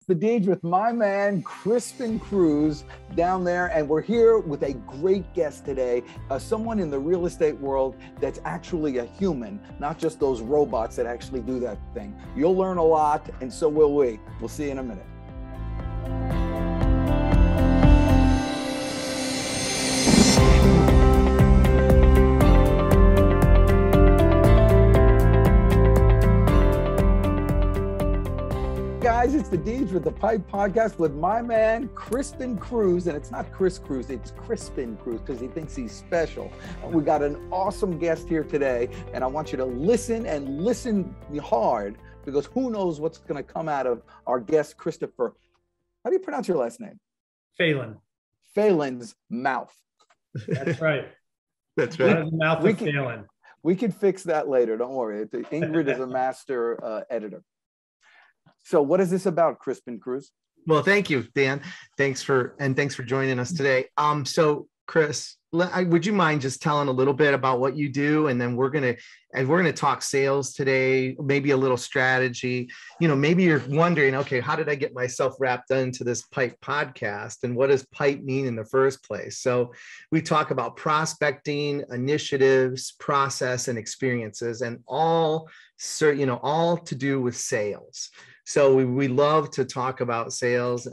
The Deej with my man, Crispin Cruz, down there. And we're here with a great guest today, someone in the real estate world that's actually a human, not just those robots that actually do that thing. You'll learn a lot, and so will we. We'll see you in a minute. Guys, it's the Deej with the Pipe podcast with my man, Crispin Cruz. And it's not Chris Cruz, it's Crispin Cruz because he thinks he's special. We got an awesome guest here today, and I want you to listen and listen hard because who knows what's going to come out of our guest, Christopher. How do you pronounce your last name? Phelan. Phelan's mouth. That's right. That's right. The mouth of Phelan. We can fix that later. Don't worry. Ingrid is a master editor. So what is this about, Crispin Cruz? Well, thank you, Dan. Thanks for joining us today. So Chris, would you mind just telling a little bit about what you do? And then we're gonna talk sales today, maybe a little strategy. You know, maybe you're wondering, okay, how did I get myself wrapped into this Pipe podcast? And what does Pipe mean in the first place? So we talk about prospecting, initiatives, process, and experiences, and all to do with sales. So we love to talk about sales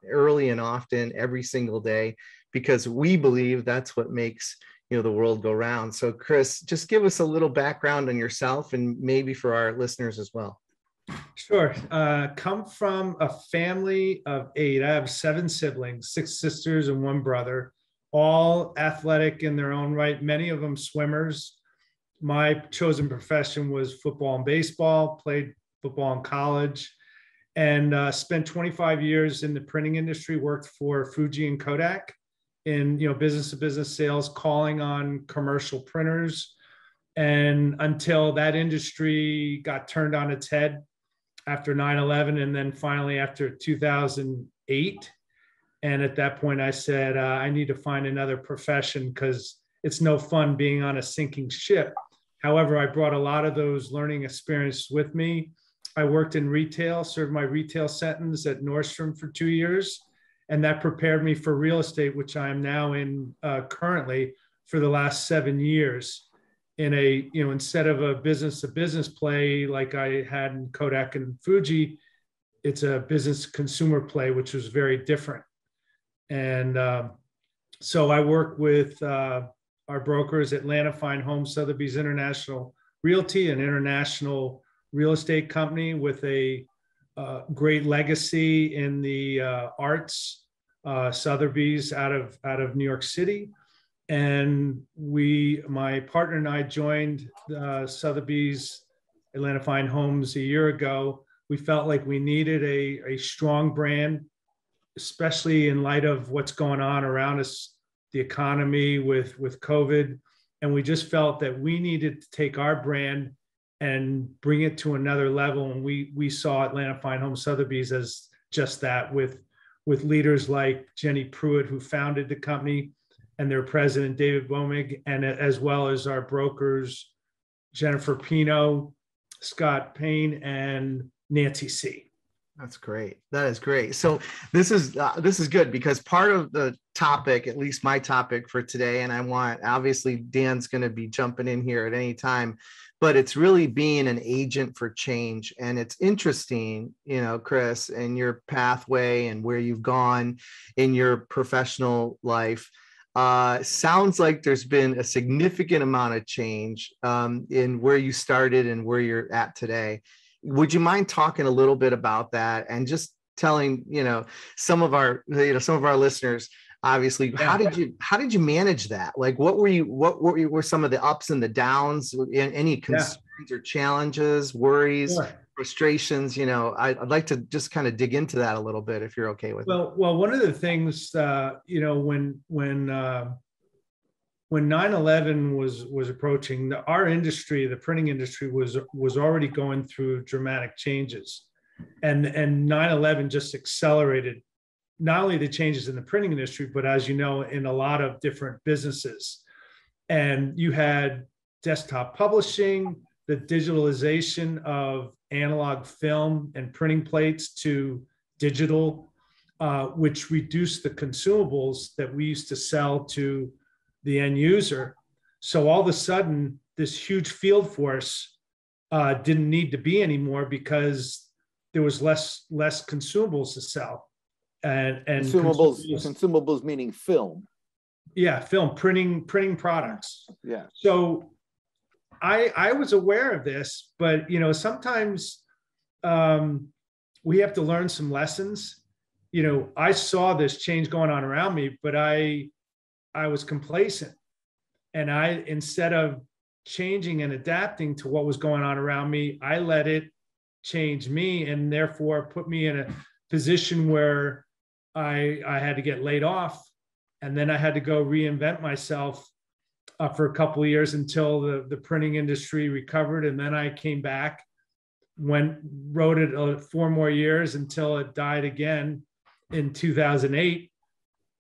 early and often every single day, because we believe that's what makes the world go round. So Chris, just give us a little background on yourself and maybe for our listeners as well. Sure. Come from a family of 8. I have 7 siblings, 6 sisters and 1 brother, all athletic in their own right, many of them swimmers. My chosen profession was football and baseball, played football in college, and spent 25 years in the printing industry, worked for Fuji and Kodak in business to business sales, calling on commercial printers. And until that industry got turned on its head after 9/11, and then finally after 2008. And at that point I said, I need to find another profession because it's no fun being on a sinking ship. However, I brought a lot of those learning experiences with me. I worked in retail, served my retail sentence at Nordstrom for 2 years, and that prepared me for real estate, which I am now in currently for the last 7 years. In a, instead of a business to business play like I had in Kodak and Fuji, it's a business consumer play, which was very different. And so I work with our brokers, Atlanta Fine Homes, Sotheby's International Realty, an international real estate company with a great legacy in the arts, Sotheby's out of New York City. And my partner and I joined Sotheby's Atlanta Fine Homes a year ago. We felt like we needed a strong brand, especially in light of what's going on around us, the economy with COVID. And we just felt that we needed to take our brand and bring it to another level. And we saw Atlanta Fine Homes Sotheby's as just that, with leaders like Jenny Pruitt, who founded the company, and their president, David Bomig, and as well as our brokers, Jennifer Pino, Scott Payne, and Nancy C. That's great. That is great. So this is good because part of the topic, at least my topic for today, and obviously Dan's going to be jumping in here at any time, but it's really being an agent for change. And it's interesting, Chris, and your pathway and where you've gone in your professional life. Sounds like there's been a significant amount of change in where you started and where you're at today. Would you mind talking a little bit about that and just telling, some of our listeners, obviously, how did you manage that? Like, what were some of the ups and the downs, any concerns or challenges, worries, frustrations? I'd like to just kind of dig into that a little bit if you're okay with it. Well, one of the things, when 9/11 was approaching, our industry, the printing industry, was already going through dramatic changes, and 9/11 just accelerated not only the changes in the printing industry, but as you know, in a lot of different businesses. And you had desktop publishing, the digitalization of analog film and printing plates to digital, which reduced the consumables that we used to sell to the end user. So all of a sudden, this huge field force didn't need to be anymore because there was less consumables to sell. And consumables meaning film. Yeah, film, printing products. Yeah. So I was aware of this, but sometimes we have to learn some lessons. I saw this change going on around me, but I was complacent, and instead of changing and adapting to what was going on around me, I let it change me, and therefore put me in a position where I had to get laid off, and then I had to go reinvent myself for a couple of years until the printing industry recovered, and then I came back, wrote it 4 more years until it died again in 2008,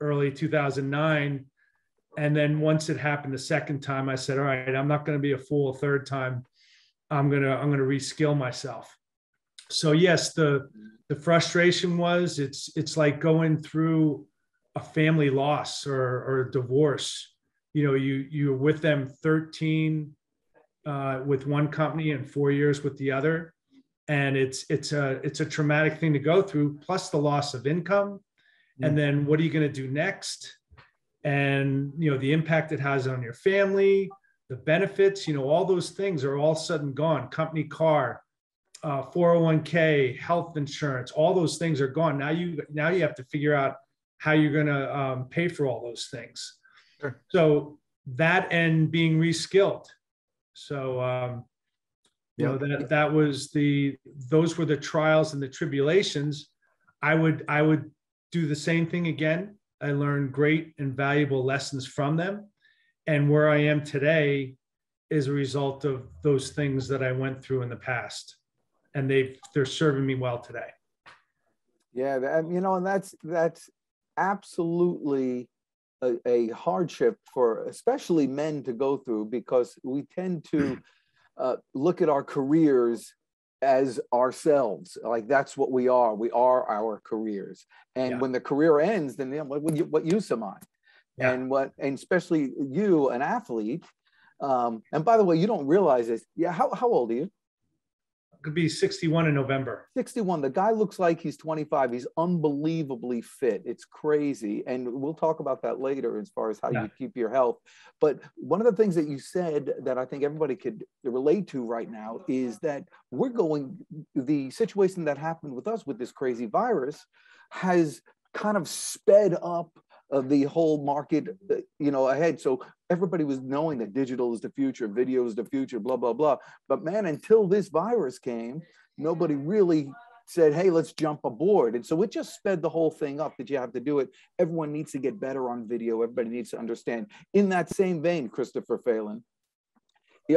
early 2009. And then once it happened the second time, I said, all right, I'm not going to be a fool a third time. I'm going to reskill myself. So yes, the frustration was it's like going through a family loss or a divorce. You're with them 13 with one company and 4 years with the other. And it's a traumatic thing to go through, plus the loss of income. And then what are you going to do next? And, the impact it has on your family, the benefits, all those things are all of a sudden gone. Company car, 401k, health insurance, all those things are gone. Now you have to figure out how you're going to pay for all those things. Sure. So that and being reskilled. So, that was those were the trials and the tribulations. I would do the same thing again. I learned great and valuable lessons from them. And where I am today is a result of those things that I went through in the past. And they're serving me well today. Yeah, and that's absolutely a hardship for especially men to go through, because we tend to look at our careers as ourselves. Like that's what we are. We are our careers. And when the career ends, then what use am I? Yeah. And especially you, an athlete. And by the way, you don't realize this. Yeah. How old are you? Could be 61 in November. 61. The guy looks like he's 25. He's unbelievably fit. It's crazy. And we'll talk about that later as far as how you keep your health. But one of the things that you said that I think everybody could relate to right now is that the situation that happened with us with this crazy virus has kind of sped up the whole market, ahead. So everybody was knowing that digital is the future, video is the future, blah, blah, blah. But man, until this virus came, nobody really said, hey, let's jump aboard. And so it just sped the whole thing up that you have to do it. Everyone needs to get better on video. Everybody needs to understand. In that same vein, Christopher Phelan,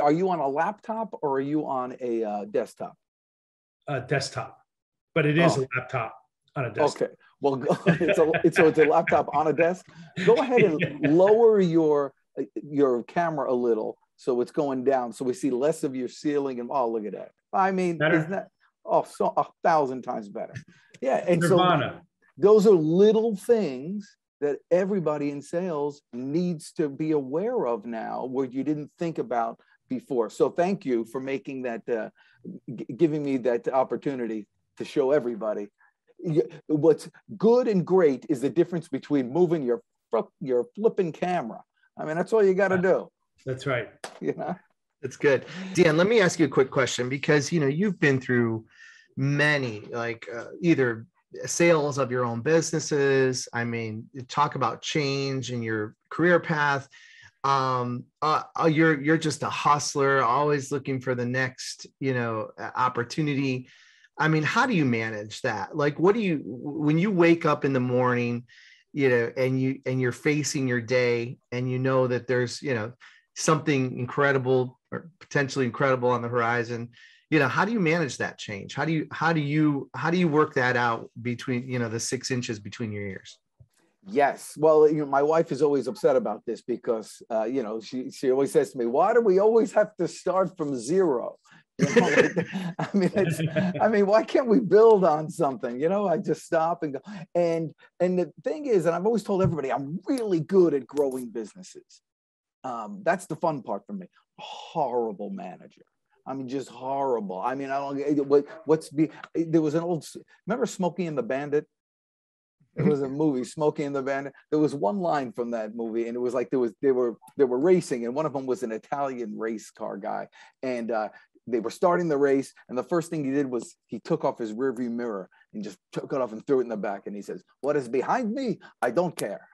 are you on a laptop or are you on a desktop? Desktop, but it is a laptop on a desktop. Okay. Well, it's a laptop on a desk. Go ahead and lower your camera a little so it's going down, so we see less of your ceiling. And look at that. I mean, isn't that so 1,000 times better? Yeah, and Nirvana. So those are little things that everybody in sales needs to be aware of now, where you didn't think about before. So thank you for making that, giving me that opportunity to show everybody. What's good and great is the difference between moving your flipping camera. I mean, that's all you got to do. That's right. That's good. Dan, let me ask you a quick question, because, you've been through many, either sales of your own businesses. I mean, talk about change in your career path. You're just a hustler, always looking for the next, opportunity. I mean, how do you manage that? Like, when you wake up in the morning, and you're facing your day, and that there's, something incredible or potentially incredible on the horizon, how do you manage that change? How do you work that out between, the 6 inches between your ears? Yes. Well, my wife is always upset about this because, she always says to me, why do we always have to start from zero? Why can't we build on something? I just stop and go. And the thing is, and I've always told everybody, I'm really good at growing businesses. That's the fun part for me. Horrible manager. Just horrible. I don't, there was remember Smokey and the Bandit? It was a movie, Smokey and the Bandit. There was one line from that movie, and it was like they were racing, and one of them was an Italian race car guy, and they were starting the race, and the first thing he did was he took off his rearview mirror and just took it off and threw it in the back, and he says, "What is behind me? I don't care."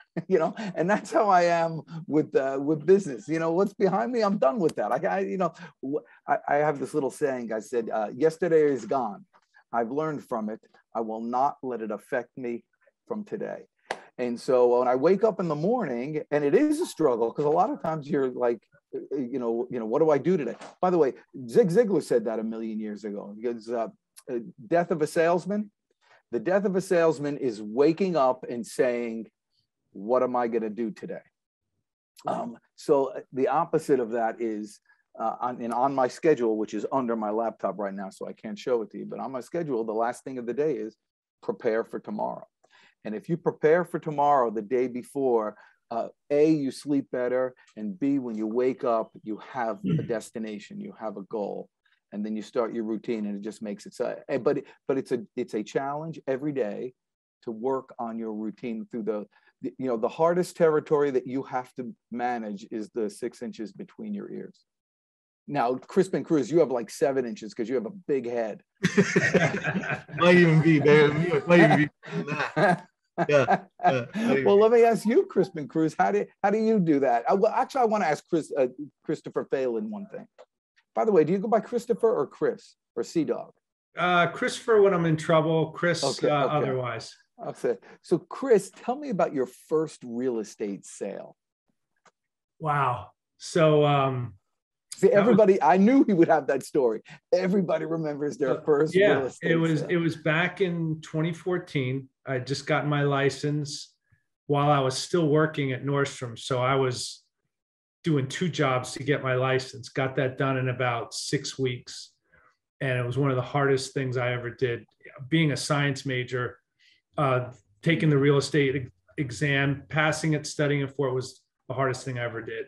And that's how I am with business. What's behind me, I'm done with that. I have this little saying. I said, yesterday is gone. I've learned from it. I will not let it affect me from today. And so when I wake up in the morning, and it is a struggle, because a lot of times you're like, what do I do today? By the way, Zig Ziglar said that a million years ago. Because death of a salesman, the death of a salesman is waking up and saying, what am I going to do today? So the opposite of that is on my schedule, which is under my laptop right now, so I can't show it to you, but on my schedule, the last thing of the day is prepare for tomorrow. And if you prepare for tomorrow the day before, A, you sleep better, and B, when you wake up, you have a destination, you have a goal, and then you start your routine, and it just makes it so. But it's a challenge every day to work on your routine through the hardest territory that you have to manage is the 6 inches between your ears. Now, Crispin Cruz, you have like 7 inches because you have a big head. Might even be, man. Might even be. Yeah. Well, let me ask you, Crispin Cruz, how do you do that? Well, actually, I want to ask Christopher Phelan one thing. By the way, do you go by Christopher or Chris or Sea Dog? Christopher when I'm in trouble, Chris okay. Otherwise. Okay. So, Chris, tell me about your first real estate sale. Wow. So, see, everybody, I knew he would have that story. Everybody remembers their first real estate sale. It was back in 2014. I had just gotten my license while I was still working at Nordstrom. So I was doing 2 jobs to get my license, got that done in about 6 weeks. And it was one of the hardest things I ever did. Being a science major, taking the real estate exam, passing it, studying it for it was the hardest thing I ever did.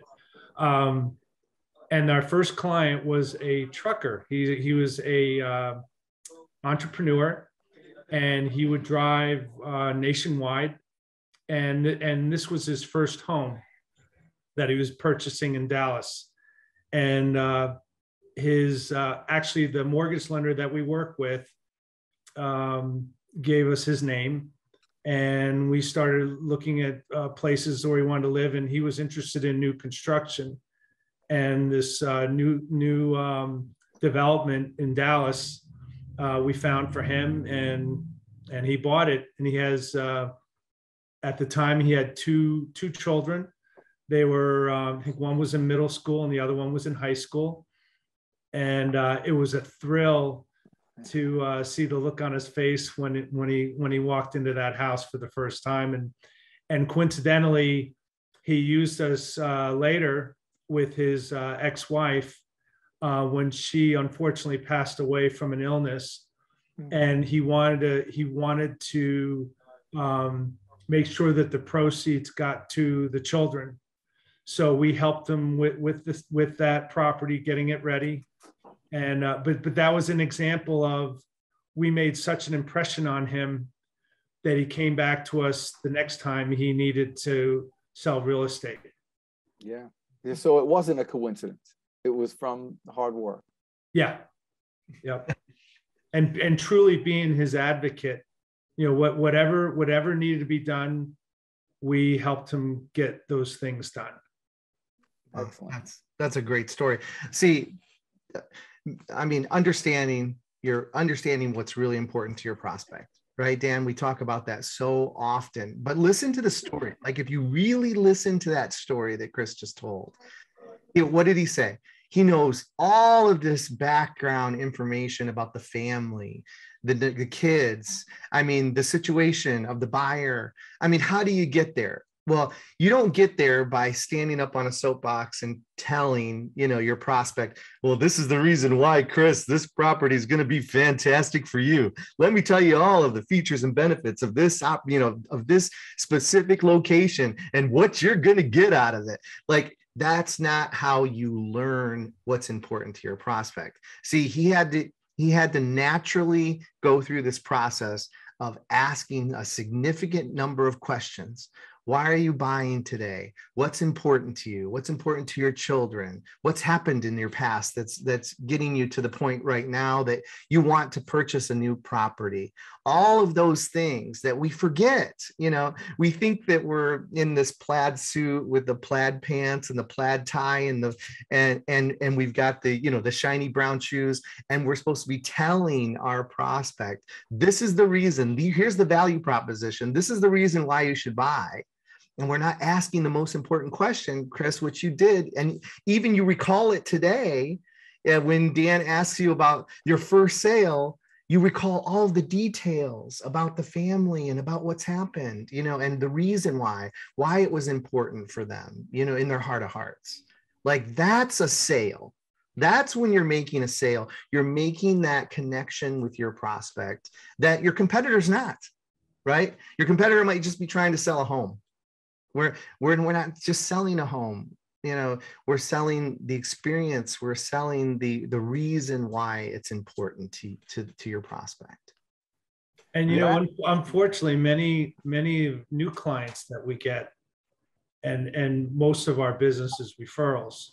And our first client was a trucker. He was a entrepreneur, and he would drive nationwide. And this was his first home that he was purchasing in Dallas. And actually the mortgage lender that we work with gave us his name, and we started looking at places where he wanted to live, and he was interested in new construction. And this new development in Dallas, we found for him, and he bought it. And he has, at the time, he had two children. They were, I think one was in middle school and the other one was in high school. And it was a thrill to see the look on his face when he walked into that house for the first time. And coincidentally, he used us later with his ex-wife when she unfortunately passed away from an illness, and he wanted to make sure that the proceeds got to the children. So we helped him with that property, getting it ready, and but that was an example of, we made such an impression on him that he came back to us the next time he needed to sell real estate. Yeah. So it wasn't a coincidence. It was from hard work. Yeah. Yep. And truly being his advocate, whatever needed to be done, we helped him get those things done. Excellent. That's a great story. See, I mean, understanding what's really important to your prospect, right, Dan? We talk about that so often, but listen to the story. Like, if you really listen to that story that Chris just told, what did he say? He knows all of this background information about the family, the kids. I mean, the situation of the buyer. I mean, how do you get there? Well, you don't get there by standing up on a soapbox and telling, your prospect, well, this is the reason why, Cris, this property is going to be fantastic for you. Let me tell you all of the features and benefits of this, of this specific location and what you're going to get out of it. Like, that's not how you learn what's important to your prospect. See, he had to naturally go through this process of asking a significant number of questions. Why are you buying today? What's important to you? What's important to your children? What's happened in your past that's getting you to the point right now that you want to purchase a new property? All of those things that we forget. We think that we're in this plaid suit with the plaid pants and the plaid tie and we've got the shiny brown shoes, and we're supposed to be telling our prospect, this is the reason, here's the value proposition, this is the reason why you should buy. And we're not asking the most important question, Cris, which you did. And even you recall it today, when Dan asks you about your first sale, you recall all the details about the family and about what's happened, and the reason why it was important for them, in their heart of hearts. Like, that's a sale. That's when you're making a sale. You're making that connection with your prospect that your competitor's not, right? Your competitor might just be trying to sell a home. We're not just selling a home, we're selling the experience. We're selling the reason why it's important to your prospect. And, unfortunately, many new clients that we get, and most of our business is referrals.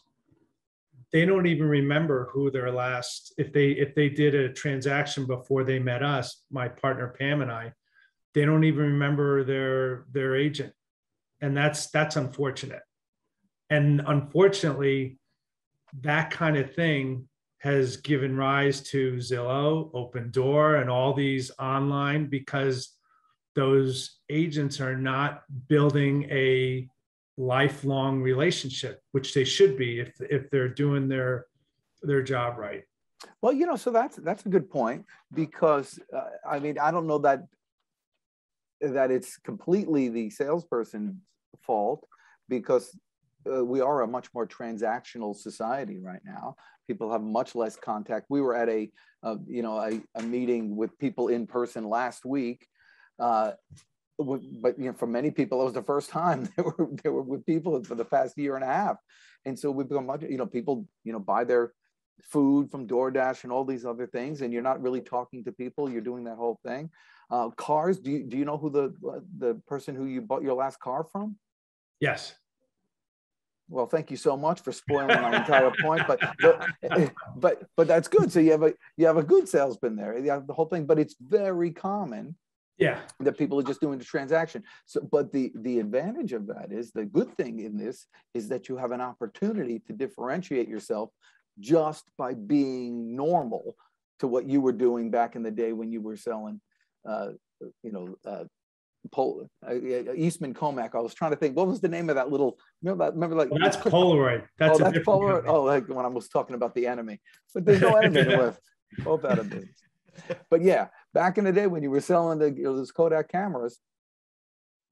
They don't even remember who their last, if they did a transaction before they met us, my partner Pam and I, they don't even remember their agent. And that's unfortunate. And unfortunately, that kind of thing has given rise to Zillow, Open Door, and all these online, because those agents are not building a lifelong relationship, which they should be if they're doing their job right. Well, so that's a good point, because I don't know that it's completely the salesperson's fault, because we are a much more transactional society right now. People have much less contact. We were at a meeting with people in person last week, but for many people, it was the first time they were with people for the past year and a half, and so we've become much. People buy their food from DoorDash and all these other things, and you're not really talking to people. You're doing that whole thing. Cars. Do you know who the person who you bought your last car from? Yes. Well, thank you so much for spoiling my entire point, but that's good. So you have a good salesman there. You have the whole thing, but it's very common. Yeah. That people are just doing the transaction. So, but the advantage of that is, the good thing in this is that you have an opportunity to differentiate yourself just by being normal to what you were doing back in the day when you were selling, Eastman Comac. I was trying to think, what was the name of that little? Remember like? Well, that's Polaroid. That's Polaroid. Oh, like when I was talking about the enemy, but there's no enemy with both out of business. But yeah, back in the day when you were selling those Kodak cameras,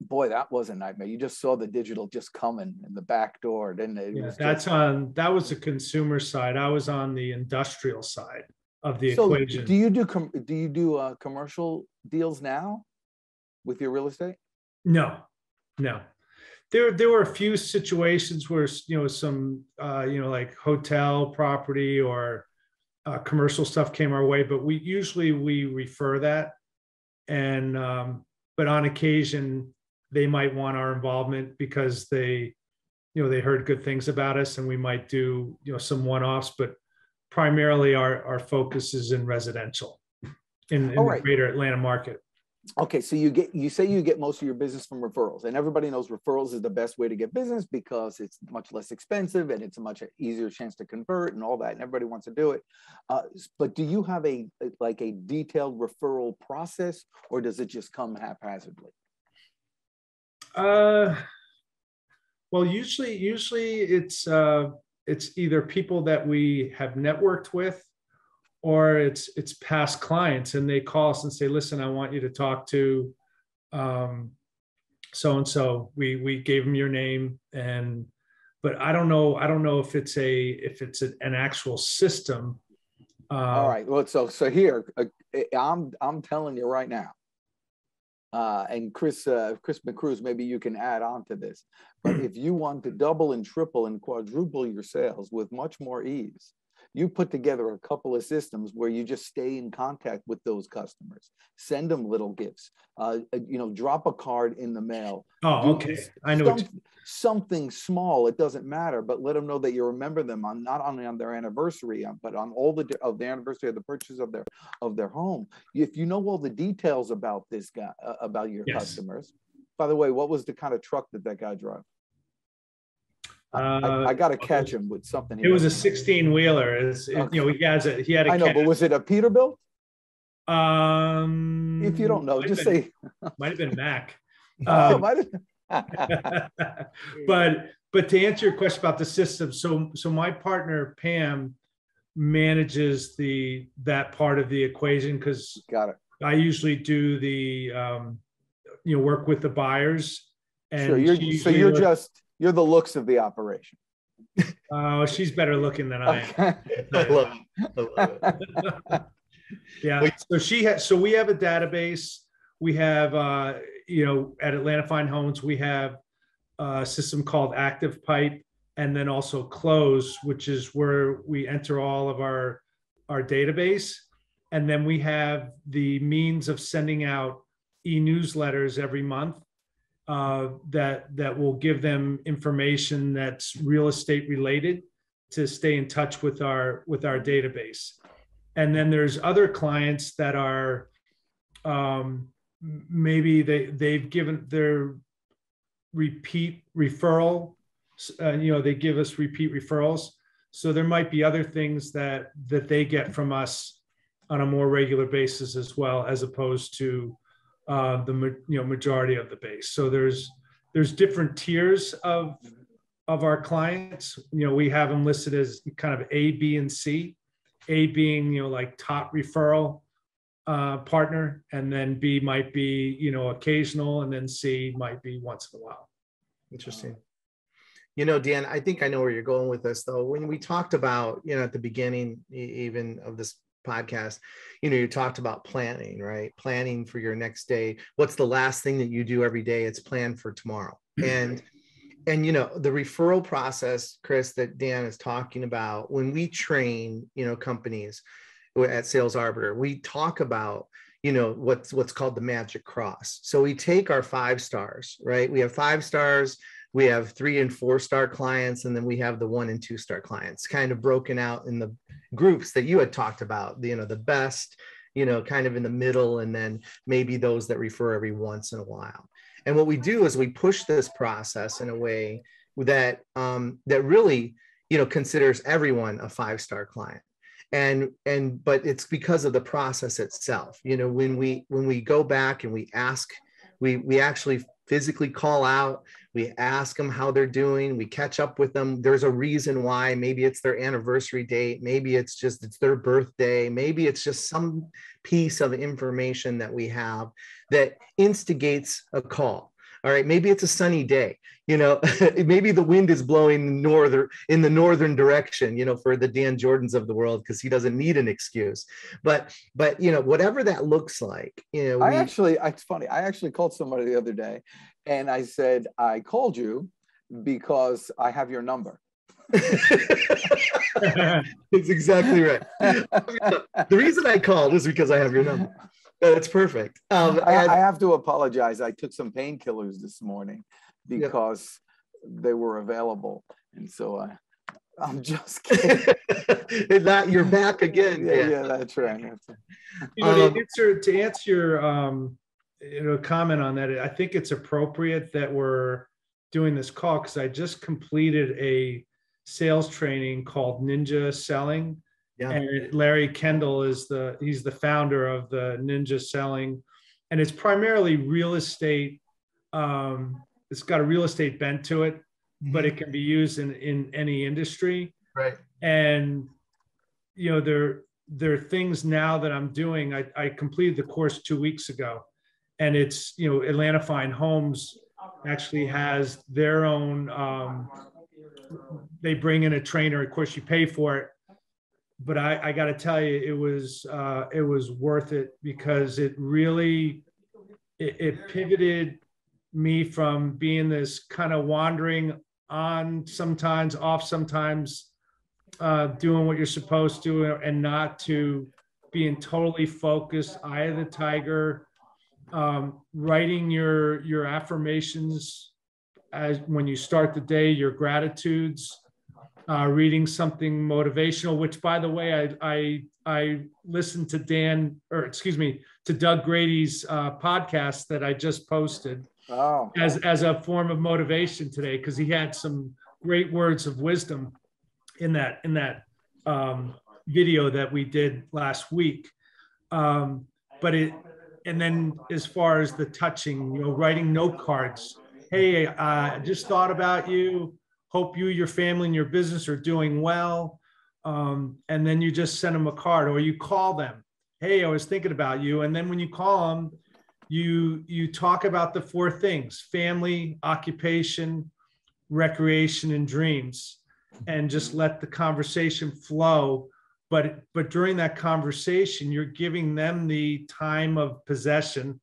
boy, that was a nightmare. You just saw the digital just coming in the back door, didn't it? That was the consumer side. I was on the industrial side of the equation. Do you do commercial deals now with your real estate? No. There were a few situations where some like hotel property or commercial stuff came our way, but we usually refer that, and but on occasion they might want our involvement because they heard good things about us, and we might do some one-offs, but primarily our focus is in residential in the greater Atlanta market. Okay, so you say you get most of your business from referrals, and everybody knows referrals is the best way to get business because it's much less expensive and it's a much easier chance to convert and all that, and everybody wants to do it. But do you have a detailed referral process, or does it just come haphazardly? Well, usually it's either people that we have networked with, or it's past clients, and they call us and say, listen, I want you to talk to so and so. We gave them your name, but I don't know if it's an actual system. All right. Well, so here, I'm telling you right now, and Cris McCruz, maybe you can add on to this. But if you want to double and triple and quadruple your sales with much more ease, you put together a couple of systems where you just stay in contact with those customers, send them little gifts, drop a card in the mail. Oh, okay. I know. Something small, it doesn't matter, but let them know that you remember them on not only on their anniversary, but on all the anniversary of the purchase of their home. If you know all the details about this guy, about your customers. By the way, what was the kind of truck that guy drove? I got to catch him with something. It was a 16-wheeler. Okay. He had a. I know, but was it a Peterbilt? If you don't know, just say. Might have been Mac. But to answer your question about the system, so my partner Pam manages that part of the equation, because got it. I usually do the work with the buyers, and sure, you're the looks of the operation. Oh, she's better looking than I am. I love it. Yeah. So we have a database. We have at Atlanta Fine Homes, we have a system called Active Pipe, and then also Close, which is where we enter all of our database. And then we have the means of sending out e-newsletters every month that will give them information that's real estate related to stay in touch with our database. And then there's other clients that are maybe they've given their repeat referral. They give us repeat referrals. So there might be other things that they get from us on a more regular basis as well, as opposed to the majority of the base. So there's different tiers of our clients. We have them listed as kind of A, B, and C. A being like top referral partner, and then B might be occasional, and then C might be once in a while. Interesting. Dan, I think I know where you're going with this, though. When we talked about at the beginning even of this podcast, you talked about planning, right? Planning for your next day. What's the last thing that you do every day? It's plan for tomorrow. And the referral process, Cris, that Dan is talking about, when we train companies at Sales Arbiter, we talk about what's called the magic cross. So we take our 5 stars, right? We have 5 stars, we have 3 and 4 star clients, and then we have the 1 and 2 star clients, kind of broken out in the groups that you had talked about, the best, kind of in the middle, and then maybe those that refer every once in a while. And what we do is we push this process in a way that that really considers everyone a 5-star client. But it's because of the process itself. When we go back and we ask, we actually physically call out, we ask them how they're doing, we catch up with them. There's a reason why. Maybe it's their anniversary date, maybe it's their birthday, maybe it's just some piece of information that we have that instigates a call. All right, maybe it's a sunny day, maybe the wind is blowing in the northern direction, for the Dan Jordans of the world, because he doesn't need an excuse. But whatever that looks like, it's funny. I actually called somebody the other day, and I said, I called you because I have your number. It's exactly right. The reason I called is because I have your number. That's perfect. I have to apologize. I took some painkillers this morning because they were available. And so I'm just kidding. You're back again. Yeah, that's right. To answer your comment on that, I think it's appropriate that we're doing this call, because I just completed a sales training called Ninja Selling. Yeah. And Larry Kendall he's the founder of the Ninja Selling, and it's primarily real estate. It's got a real estate bent to it, but it can be used in any industry. Right. And there are things now that I'm doing. I completed the course 2 weeks ago, and it's, Atlanta Fine Homes actually has their own, they bring in a trainer. Of course, you pay for it, but I got to tell you, it was worth it, because it really, it pivoted me from being this kind of wandering on sometimes, off sometimes, doing what you're supposed to, and not to being totally focused, eye of the tiger, writing your affirmations as when you start the day, your gratitudes, reading something motivational, which, by the way, I listened to to Doug Grady's podcast that I just posted as a form of motivation today, because he had some great words of wisdom in that video that we did last week. And then as far as the touching, writing note cards. Hey, I just thought about you. Hope you, your family, and your business are doing well. And then you just send them a card, or you call them. Hey, I was thinking about you. And then when you call them, you talk about the 4 things: family, occupation, recreation, and dreams, and just let the conversation flow. But during that conversation, you're giving them the time of possession.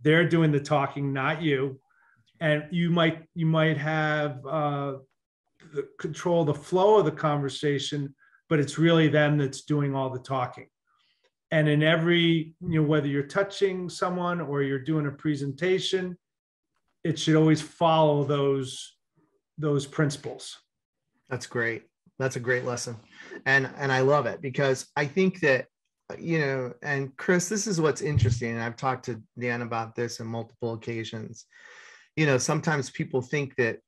They're doing the talking, not you. And you might have the control the flow of the conversation, but it's really them that's doing all the talking. And in every, whether you're touching someone or you're doing a presentation, it should always follow those principles. That's great. That's a great lesson. And I love it, because I think that, and Cris, this is what's interesting. And I've talked to Dan about this on multiple occasions. Sometimes people think that,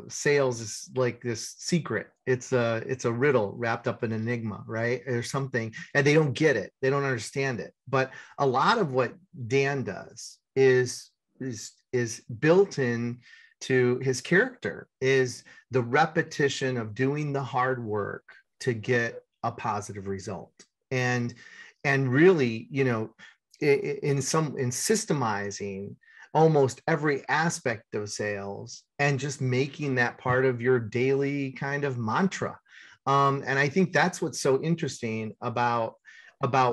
sales is like this secret. It's a riddle wrapped up in enigma, right? Or something, and they don't get it. They don't understand it. But a lot of what Dan does is built in to his character, is the repetition of doing the hard work to get a positive result. And really, in systemizing almost every aspect of sales, and just making that part of your daily kind of mantra. And I think that's what's so interesting about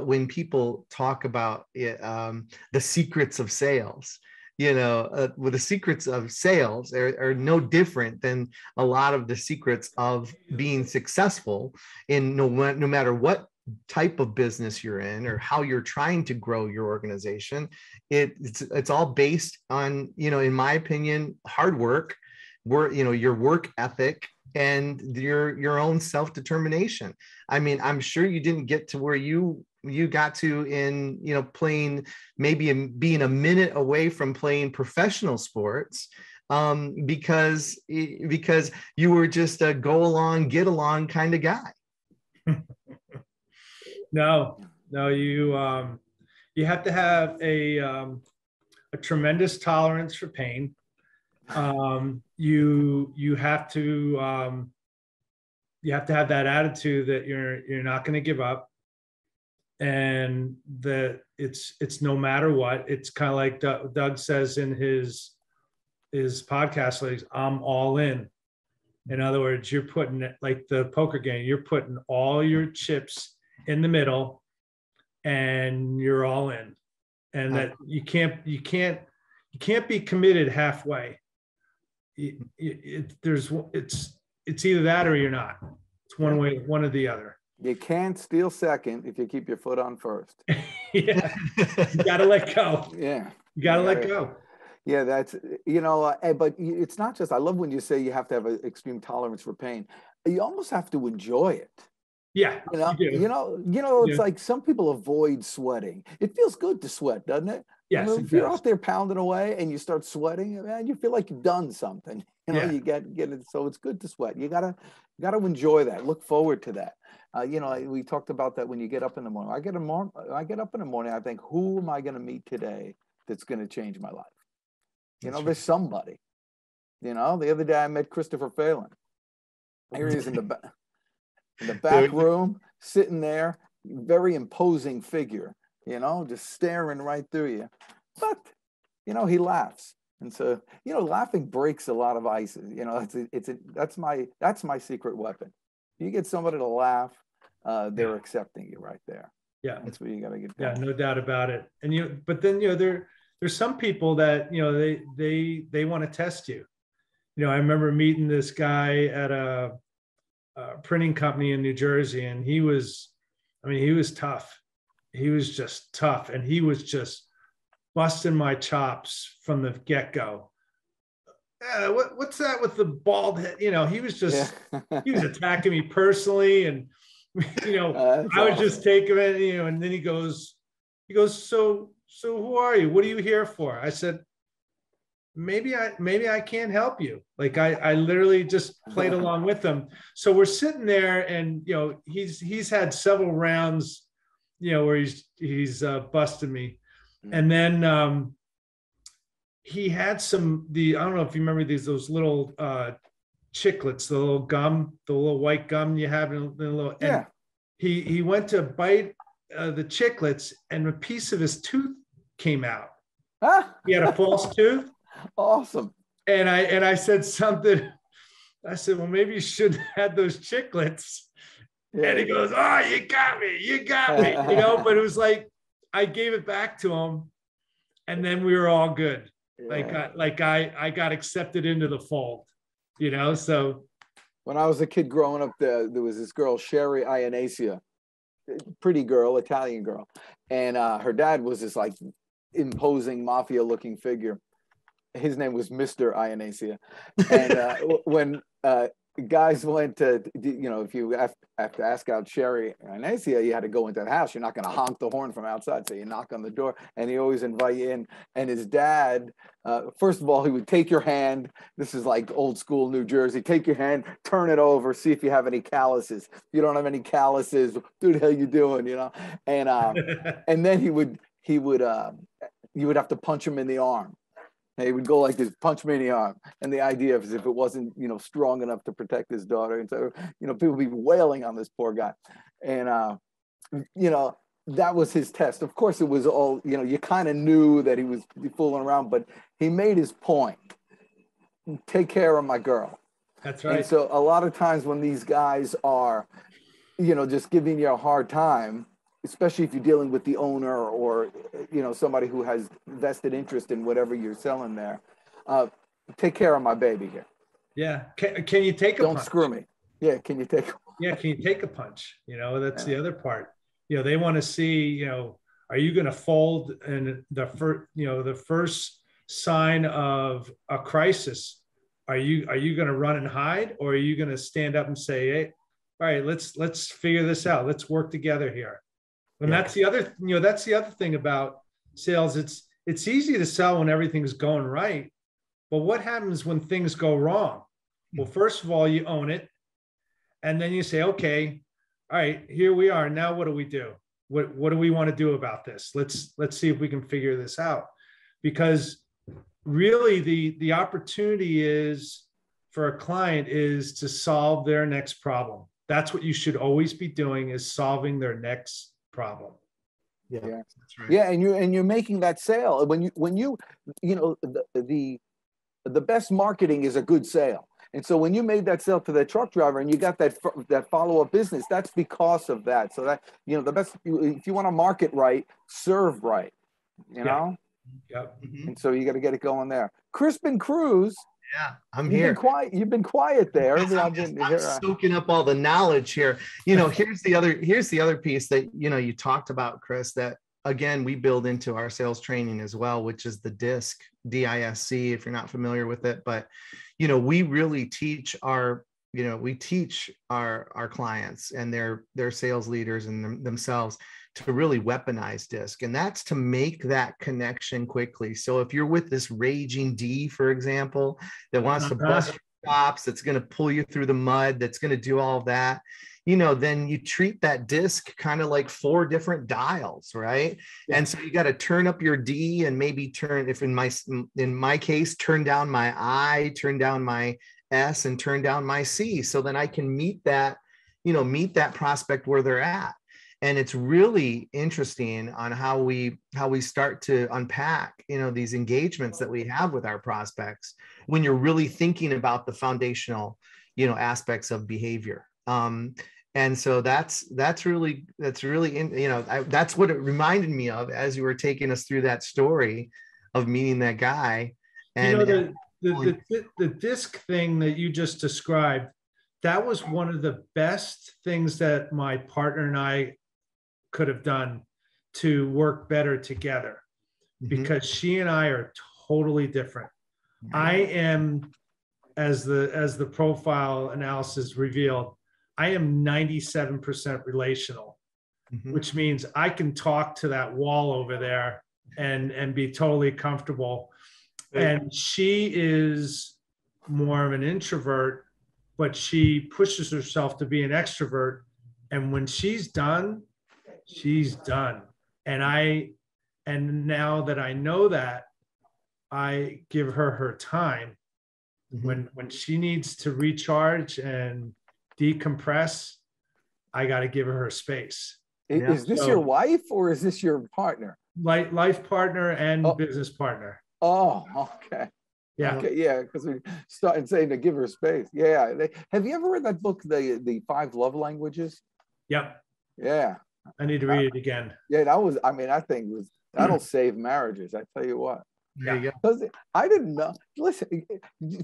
when people talk about it, the secrets of sales. With the secrets of sales are no different than a lot of the secrets of being successful in no matter what type of business you're in or how you're trying to grow your organization. It's all based on, in my opinion, hard work, your work ethic, and your own self-determination. I mean, I'm sure you didn't get to where you got to in, playing, maybe being a minute away from playing professional sports, because you were just a go along, get along kind of guy. No, you have to have a tremendous tolerance for pain. You have to have that attitude that you're not going to give up, and that it's no matter what. It's kind of like Doug says in his podcast, like, I'm all in. In other words, you're putting it like the poker game. You're putting all your chips in the middle, and you're all in. And that you can't be committed halfway. It's either that or you're not. It's one way, one or the other. You can't steal second if you keep your foot on first. Yeah, you gotta let go. Yeah, you gotta let go. Yeah, that's, but it's not just, I love when you say you have to have an extreme tolerance for pain. You almost have to enjoy it. Yeah, it's like some people avoid sweating. It feels good to sweat, doesn't it? Yes. If you're out there pounding away and you start sweating, man, you feel like you've done something. You get it. So it's good to sweat. You gotta enjoy that. Look forward to that. We talked about that when you get up in the morning. I get up in the morning. I think, who am I going to meet today that's going to change my life? There's somebody. The other day I met Christopher Phelan. Here he is in the back room, sitting there, very imposing figure, you know, just staring right through you. But, you know, he laughs. And so, you know, laughing breaks a lot of ices. You know, that's my secret weapon. You get somebody to laugh, they're accepting you right there. Yeah. That's what you got to get going. Yeah, no doubt about it. And but then, there's some people that, they want to test you. I remember meeting this guy at a printing company in New Jersey, and he was tough. He was just tough, and he was just busting my chops from the get-go. What's that with the bald head? He was just, he was attacking me personally. And, I was just taking it, and then he goes, so who are you? What are you here for? I said, maybe I can't help you. Like I literally just played along with him. So we're sitting there, and, he's had several rounds, where he's busted me. And then, he had I don't know if you remember those little chiclets, the little white gum you have in the little, and he went to bite the chiclets, and a piece of his tooth came out. He had a false tooth. Awesome. And I said something. I said, well, maybe you shouldn't have had those chiclets. Yeah. And he goes, oh, you got me, but it was like, I gave it back to him, and then we were all good. Yeah. I got accepted into the fold, so. When I was a kid growing up, there was this girl, Sherry Ionacia, pretty girl, Italian girl. And her dad was this like imposing mafia looking figure. His name was Mr. Ionacia. And when guys went to, if you have to ask out Sherry Ionacia, you had to go into the house. You're not going to honk the horn from outside. So you knock on the door, and he always invite you in. And his dad, first of all, he would take your hand. This is like old school New Jersey. Take your hand, turn it over, see if you have any calluses. If you don't have any calluses, what the hell you doing, And and then you would have to punch him in the arm. He would go like this, punch me in the arm. And the idea is if it wasn't, strong enough to protect his daughter. And so, people would be wailing on this poor guy. And, that was his test. Of course, it was all, you kind of knew that he was fooling around, but he made his point. Take care of my girl. That's right. And so a lot of times when these guys are, just giving you a hard time, especially if you're dealing with the owner or, somebody who has vested interest in whatever you're selling there. Take care of my baby here. Yeah. Can you take a punch? Don't screw me. Yeah. Can you take? Yeah. Can you take a punch? That's the other part. They want to see, are you going to fold? And the first sign of a crisis, are you going to run and hide, or are you going to stand up and say, hey, all right, let's figure this out. Let's work together here. And that's the other, that's the other thing about sales. It's easy to sell when everything's going right, but what happens when things go wrong? Well, first of all, you own it, and then you say, okay, all right, here we are. Now, what do we do? What do we want to do about this? Let's see if we can figure this out, because really the opportunity is for a client is to solve their next problem. That's what you should always be doing, is solving their next problem. Yeah, that's right. Yeah, and you're making that sale when you the best marketing is a good sale. And so when you made that sale to that truck driver and you got that follow-up business, that's because of that. So that, the best, if you want to market right, serve right, know? Yeah. And so you got to get it going there. Crispin Cruz. Yeah, I'm here. You've been quiet there. I'm soaking up all the knowledge here. Here's the other piece that, you talked about, Cris, that again, we build into our sales training as well, which is the DISC, D-I-S-C, if you're not familiar with it. But, we really teach our clients and their sales leaders and themselves to really weaponize DISC. And that's to make that connection quickly. So if you're with this raging D, for example, that wants to bust your chops, that's going to pull you through the mud, that's going to do all that, then you treat that DISC kind of like 4 different dials, right? Yeah. And so you got to turn up your D and maybe if in my case, turn down my I, turn down my S, and turn down my C. So then I can meet that prospect where they're at. And it's really interesting on how we start to unpack, these engagements that we have with our prospects when you're really thinking about the foundational, aspects of behavior. And so that's really, that's what it reminded me of as you were taking us through that story of meeting that guy. And the disc thing that you just described, that was one of the best things that my partner and I could have done to work better together, because she and I are totally different. I am, as the profile analysis revealed, I am 97% relational, which means I can talk to that wall over there and be totally comfortable. And she is more of an introvert, but she pushes herself to be an extrovert. And when she's done, she's done. And now that I know that, I give her time. When she needs to recharge and decompress, I got to give her space. Is this your wife or is this your partner? Life partner and business partner. Oh, okay. Yeah. Okay, yeah, because we started saying to give her space. Yeah. Have you ever read that book, the 5 Love Languages? Yep. Yeah. I need to read it again. Yeah, I think that'll save marriages. I tell you what. There you go. Because I didn't know. Listen,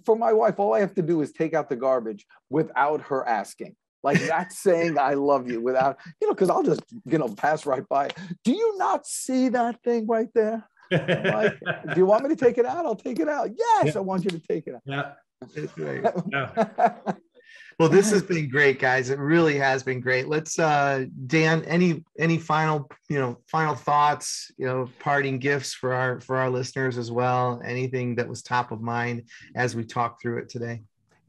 for my wife, all I have to do is take out the garbage without her asking. Like, that's saying I love you without, because I'll just, pass right by. Do you not see that thing right there? Like, do you want me to take it out? I'll take it out. Yes, I want you to take it out. Yeah. That's right. Yeah. Well, this has been great, guys. It really has been great. Let's, Dan, any final thoughts, parting gifts for our listeners as well? Anything that was top of mind as we talk through it today?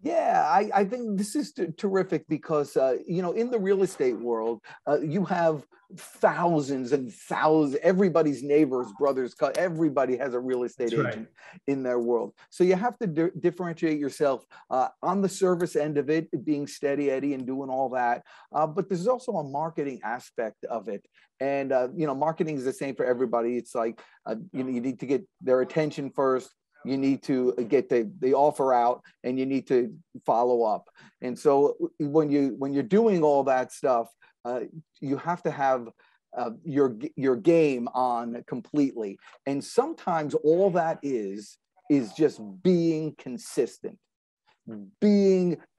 Yeah, I think this is terrific because, in the real estate world, you have thousands and thousands, everybody's neighbors, brothers, everybody has a real estate agent in their world. So you have to differentiate yourself on the service end of it, being steady Eddie and doing all that. But there's also a marketing aspect of it. And, marketing is the same for everybody. It's like, you need to get their attention first. You need to get the offer out, and you need to follow up. And so when you're doing all that stuff, you have to have your game on completely. And sometimes all that is just being consistent,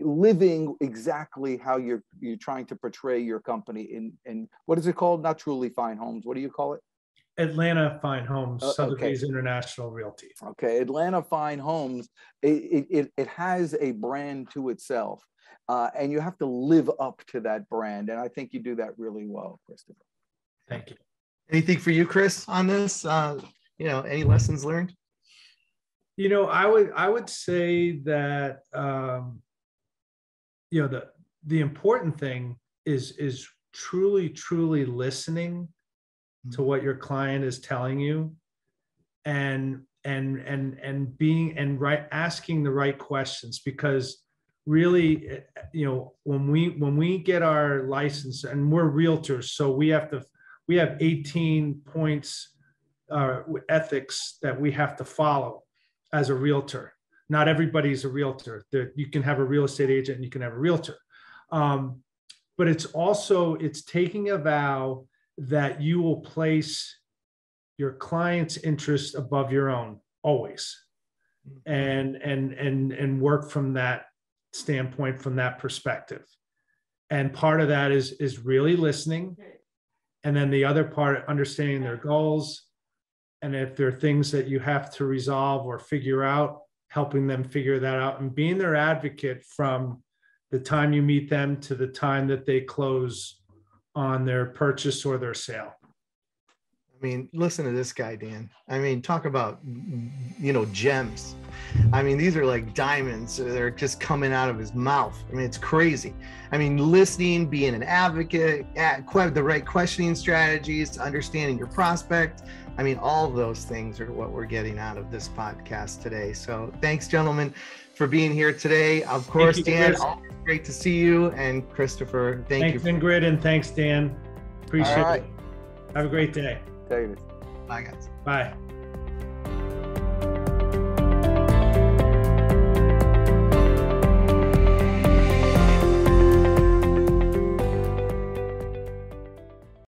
living exactly how you're trying to portray your company in what is it called? Not Truly Fine Homes. What do you call it? Atlanta Fine Homes, Sotheby's International Realty. Okay, Atlanta Fine Homes, it has a brand to itself, and you have to live up to that brand. And I think you do that really well, Christopher. Thank you. Anything for you, Cris, on this? Any lessons learned? I would say that the important thing is truly listening to what your client is telling you, and asking the right questions, because really, when we get our license, and we're realtors, so we have 18 points, ethics that we have to follow as a realtor. Not everybody's a realtor. You can have a real estate agent and you can have a realtor, but it's taking a vow that you will place your client's interest above your own always, and work from that standpoint, from that perspective. And part of that is really listening, and then the other part, understanding their goals, and if there are things that you have to resolve or figure out, helping them figure that out, and being their advocate from the time you meet them to the time that they close on their purchase or their sale. I mean, listen to this guy, Dan. I mean, talk about, gems. I mean, these are like diamonds. They're just coming out of his mouth. I mean, it's crazy. I mean, listening, being an advocate, the right questioning strategies, understanding your prospect. I mean, all of those things are what we're getting out of this podcast today. So thanks, gentlemen, for being here today. Of course, Dan, always great to see you. And Christopher, thanks, Ingrid, and thanks, Dan. Appreciate All right. it. Have a great day. Take it. Bye, guys. Bye.